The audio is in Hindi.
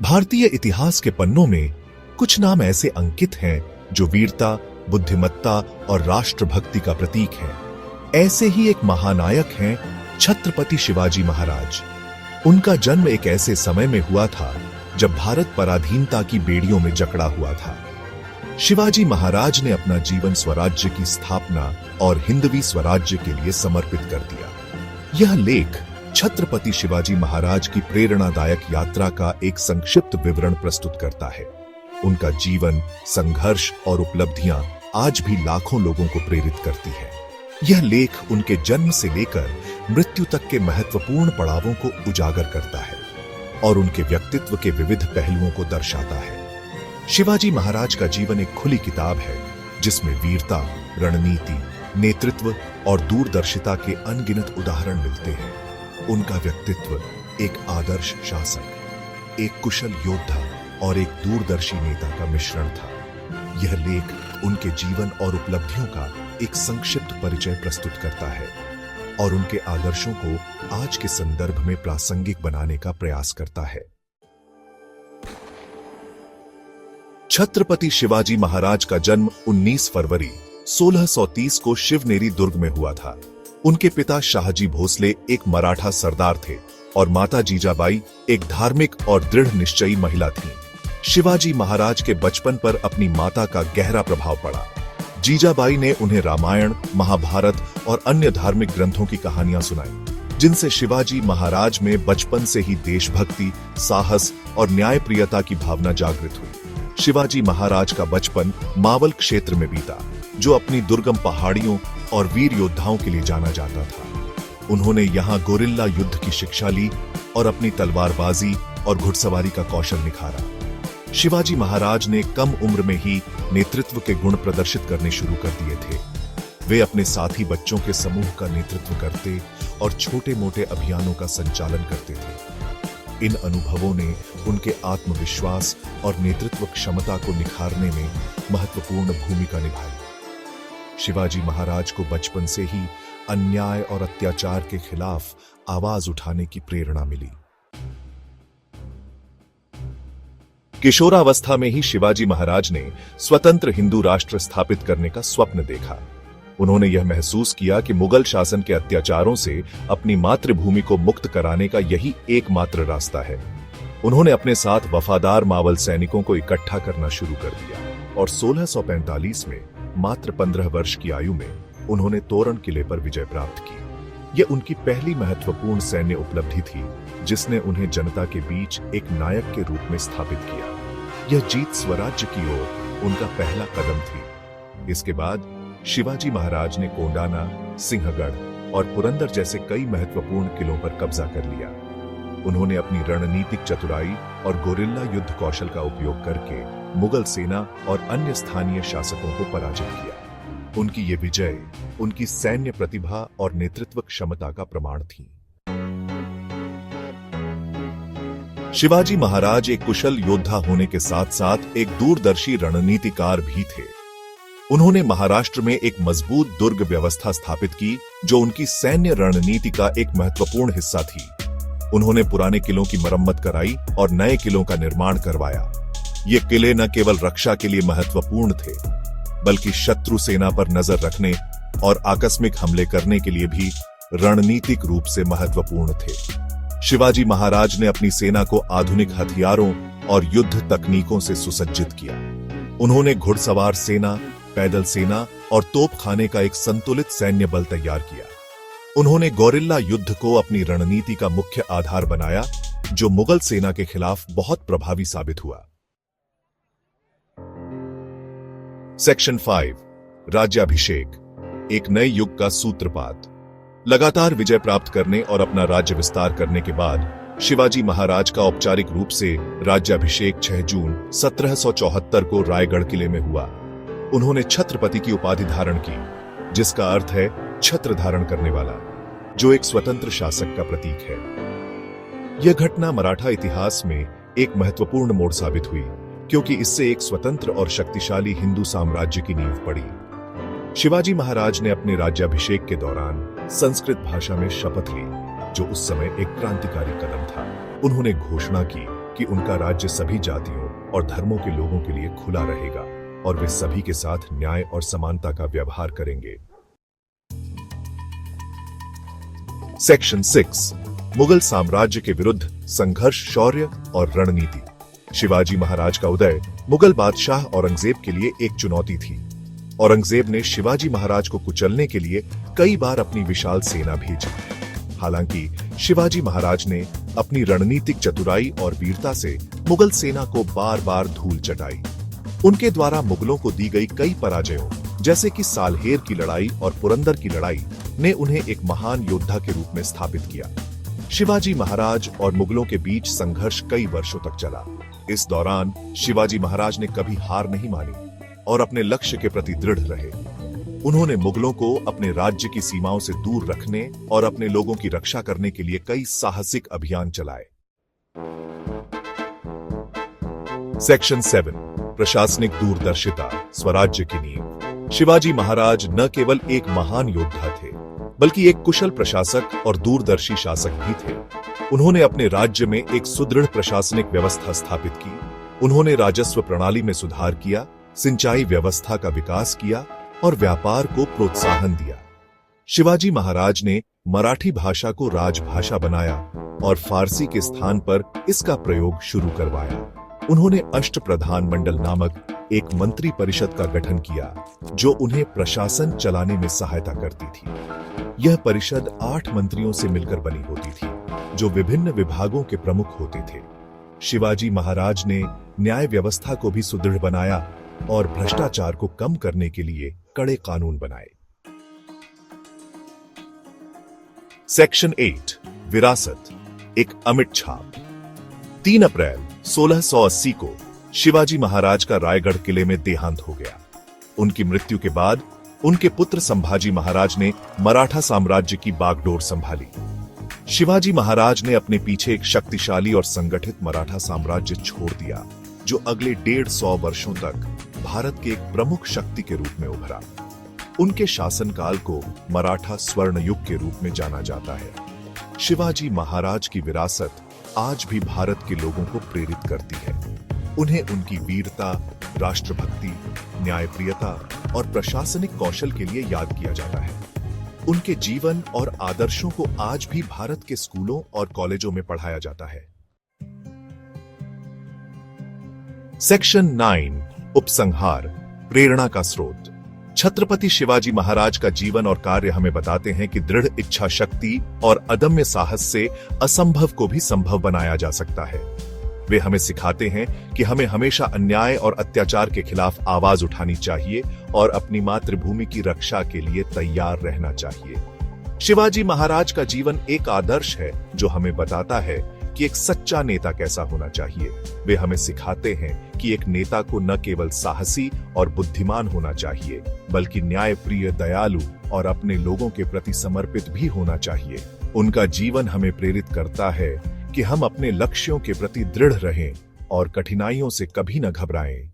भारतीय इतिहास के पन्नों में कुछ नाम ऐसे अंकित हैं जो वीरता, बुद्धिमत्ता और राष्ट्रभक्ति का प्रतीक हैं। ऐसे ही एक महानायक हैं छत्रपति शिवाजी महाराज। उनका जन्म एक ऐसे समय में हुआ था जब भारत पराधीनता की बेड़ियों में जकड़ा हुआ था। शिवाजी महाराज ने अपना जीवन स्वराज्य की स्थापना और हिंदवी स्वराज्य के लिए समर्पित कर दिया। यह लेख छत्रपति शिवाजी महाराज की प्रेरणादायक यात्रा का एक संक्षिप्त विवरण प्रस्तुत करता है। उनका जीवन, संघर्ष और उपलब्धियां आज भी लाखों लोगों को प्रेरित करती है। यह लेख उनके जन्म से लेकर मृत्यु तक के महत्वपूर्ण पड़ावों को उजागर करता है और उनके व्यक्तित्व के विविध पहलुओं को दर्शाता है। शिवाजी महाराज का जीवन एक खुली किताब है जिसमें वीरता, रणनीति, नेतृत्व और दूरदर्शिता के अनगिनत उदाहरण मिलते हैं। उनका व्यक्तित्व एक आदर्श शासक, एक कुशल योद्धा और एक दूरदर्शी नेता का मिश्रण था। यह लेख उनके जीवन और उपलब्धियों का एक संक्षिप्त परिचय प्रस्तुत करता है और उनके आदर्शों को आज के संदर्भ में प्रासंगिक बनाने का प्रयास करता है। छत्रपति शिवाजी महाराज का जन्म 19 फरवरी 1630 को शिवनेरी दुर्ग में हुआ था। उनके पिता शाहजी भोसले एक मराठा सरदार थे और माता जीजाबाई एक धार्मिक और दृढ़ निश्चयी महिला थीं। शिवाजी महाराज के बचपन पर अपनी माता का गहरा प्रभाव पड़ा। जीजाबाई ने उन्हें रामायण, महाभारत और अन्य धार्मिक ग्रंथों की कहानियां सुनाई, जिनसे शिवाजी महाराज में बचपन से ही देशभक्ति, साहस और न्यायप्रियता की भावना जागृत हुई। शिवाजी महाराज का बचपन मावल क्षेत्र में बीता, जो अपनी दुर्गम पहाड़ियों और वीर योद्धाओं के लिए जाना जाता था। उन्होंने यहाँ गोरिल्ला युद्ध की शिक्षा ली और अपनी तलवारबाजी और घुड़सवारी का कौशल निखारा। शिवाजी महाराज ने कम उम्र में ही नेतृत्व के गुण प्रदर्शित करने शुरू कर दिए थे। वे अपने साथी बच्चों के समूह का नेतृत्व करते और छोटे-मोटे अभियानों का संचालन करते थे। इन अनुभवों ने उनके आत्मविश्वास और नेतृत्व क्षमता को निखारने में महत्वपूर्ण भूमिका निभाई। शिवाजी महाराज को बचपन से ही अन्याय और अत्याचार के खिलाफ आवाज उठाने की प्रेरणा मिली। किशोरावस्था में ही शिवाजी महाराज ने स्वतंत्र हिंदू राष्ट्र स्थापित करने का स्वप्न देखा। उन्होंने यह महसूस किया कि मुगल शासन के अत्याचारों से अपनी मातृभूमि को मुक्त कराने का यही एकमात्र रास्ता है। उन्होंने अपने साथ वफादार मावल सैनिकों को इकट्ठा करना शुरू कर दिया और 1645 में मात्र 15 वर्ष की आयु में उन्होंने तोरण किले पर विजय प्राप्त की। यह उनकी पहली महत्वपूर्ण सैन्य उपलब्धि थी, जिसने उन्हें जनता के बीच एक नायक के रूप में स्थापित किया। यह जीत स्वराज्य की ओर उनका पहला कदम थी। इसके बाद शिवाजी महाराज ने कोंडाना, सिंहगढ़ और पुरंदर जैसे कई महत्वपूर्ण किलों पर कब्जा कर लिया। उन्होंने अपनी रणनीतिक चतुराई और गोरिल्ला युद्ध कौशल का उपयोग करके मुगल सेना और अन्य स्थानीय शासकों को पराजित किया। उनकी ये विजय उनकी सैन्य प्रतिभा और नेतृत्व क्षमता का प्रमाण थी। शिवाजी महाराज एक कुशल योद्धा होने के साथ साथ एक दूरदर्शी रणनीतिकार भी थे। उन्होंने महाराष्ट्र में एक मजबूत दुर्ग व्यवस्था स्थापित की, जो उनकी सैन्य रणनीति का एक महत्वपूर्ण हिस्सा थी। उन्होंने पुराने किलों की मरम्मत कराई और नए किलों का निर्माण करवाया। ये किले न केवल रक्षा के लिए महत्वपूर्ण थे, बल्कि शत्रु सेना पर नजर रखने और आकस्मिक हमले करने के लिए भी रणनीतिक रूप से महत्वपूर्ण थे। शिवाजी महाराज ने अपनी सेना को आधुनिक हथियारों और युद्ध तकनीकों से सुसज्जित किया। उन्होंने घुड़सवार सेना, पैदल सेना और तोपखाने का एक संतुलित सैन्य बल तैयार किया। उन्होंने गोरिल्ला युद्ध को अपनी रणनीति का मुख्य आधार बनाया, जो मुगल सेना के खिलाफ बहुत प्रभावी साबित हुआ। सेक्शन 5, राज्याभिषेक, एक नए युग का सूत्रपात। लगातार विजय प्राप्त करने और अपना राज्य विस्तार करने के बाद शिवाजी महाराज का औपचारिक रूप से राज्याभिषेक 6 जून 1774 को रायगढ़ किले में हुआ। उन्होंने छत्रपति की उपाधि धारण की, जिसका अर्थ है छत्र धारण करने वाला, जो एक स्वतंत्र शासक का प्रतीक है। यह घटना मराठा इतिहास में एक महत्वपूर्ण मोड़ साबित हुई, क्योंकि इससे एक स्वतंत्र और शक्तिशाली हिंदू साम्राज्य की नींव पड़ी। शिवाजी महाराज ने अपने राज्याभिषेक के दौरान संस्कृत भाषा में शपथ ली, जो उस समय एक क्रांतिकारी कदम था। उन्होंने घोषणा की कि उनका राज्य सभी जातियों और धर्मों के लोगों के लिए खुला रहेगा और वे सभी के साथ न्याय और समानता का व्यवहार करेंगे। सेक्शन 6 मुगल साम्राज्य के विरुद्ध संघर्ष, शौर्य और रणनीति। शिवाजी महाराज का उदय मुगल बादशाह औरंगजेब के लिए एक चुनौती थी। औरंगजेब ने शिवाजी महाराज को कुचलने के लिए कई बार अपनी विशाल सेना भेजी। हालांकि शिवाजी महाराज ने अपनी रणनीतिक चतुराई और वीरता से मुगल सेना को बार बार धूल चटाई। उनके द्वारा मुगलों को दी गई कई पराजयों, जैसे कि सालहेर की लड़ाई और पुरंदर की लड़ाई, ने उन्हें एक महान योद्धा के रूप में स्थापित किया। शिवाजी महाराज और मुगलों के बीच संघर्ष कई वर्षों तक चला। इस दौरान शिवाजी महाराज ने कभी हार नहीं मानी और अपने लक्ष्य के प्रति दृढ़ रहे। उन्होंने मुगलों को अपने राज्य की सीमाओं से दूर रखने और अपने लोगों की रक्षा करने के लिए कई साहसिक अभियान चलाए। सेक्शन 7 प्रशासनिक दूरदर्शिता, स्वराज्य की नींव। शिवाजी महाराज न केवल एक महान योद्धा थे, बल्कि एक कुशल प्रशासक और दूरदर्शी शासक भी थे। उन्होंने अपने राज्य में एक सुदृढ़ प्रशासनिक व्यवस्था स्थापित की। उन्होंने राजस्व प्रणाली में सुधार किया, सिंचाई व्यवस्था का विकास किया और व्यापार को प्रोत्साहन दिया। शिवाजी महाराज ने मराठी भाषा को राजभाषा बनाया और फारसी के स्थान पर इसका प्रयोग शुरू करवाया। उन्होंने अष्टप्रधान मंडल नामक एक मंत्री परिषद का गठन किया, जो उन्हें प्रशासन चलाने में सहायता करती थी। यह परिषद 8 मंत्रियों से मिलकर बनी होती थी, जो विभिन्न विभागों के प्रमुख होते थे। शिवाजी महाराज ने न्याय व्यवस्था को भी सुदृढ़ बनाया और भ्रष्टाचार को कम करने के लिए कड़े कानून बनाए। सेक्शन 8 विरासत, एक अमिट छाप। 3 अप्रैल 1680 को शिवाजी महाराज का रायगढ़ किले में देहांत हो गया। उनकी मृत्यु के बाद उनके पुत्र संभाजी महाराज ने मराठा साम्राज्य की बागडोर संभाली। शिवाजी महाराज ने अपने पीछे एक शक्तिशाली और संगठित मराठा साम्राज्य छोड़ दिया, जो अगले 150 वर्षों तक भारत के एक प्रमुख शक्ति के रूप में उभरा। उनके शासनकाल को मराठा स्वर्ण युग के रूप में जाना जाता है। शिवाजी महाराज की विरासत आज भी भारत के लोगों को प्रेरित करती है। उन्हें उनकी वीरता, राष्ट्रभक्ति, न्यायप्रियता और प्रशासनिक कौशल के लिए याद किया जाता है। उनके जीवन और आदर्शों को आज भी भारत के स्कूलों और कॉलेजों में पढ़ाया जाता है। सेक्शन 9 उपसंहार, प्रेरणा का स्रोत। छत्रपति शिवाजी महाराज का जीवन और कार्य हमें बताते हैं कि दृढ़ इच्छा शक्ति और अदम्य साहस से असंभव को भी संभव बनाया जा सकता है। वे हमें सिखाते हैं कि हमें हमेशा अन्याय और अत्याचार के खिलाफ आवाज उठानी चाहिए और अपनी मातृभूमि की रक्षा के लिए तैयार रहना चाहिए। शिवाजी महाराज का जीवन एक आदर्श है जो हमें बताता है कि एक सच्चा नेता कैसा होना चाहिए। वे हमें सिखाते हैं कि एक नेता को न केवल साहसी और बुद्धिमान होना चाहिए, बल्कि न्यायप्रिय, दयालु और अपने लोगों के प्रति समर्पित भी होना चाहिए। उनका जीवन हमें प्रेरित करता है कि हम अपने लक्ष्यों के प्रति दृढ़ रहें और कठिनाइयों से कभी न घबराएं।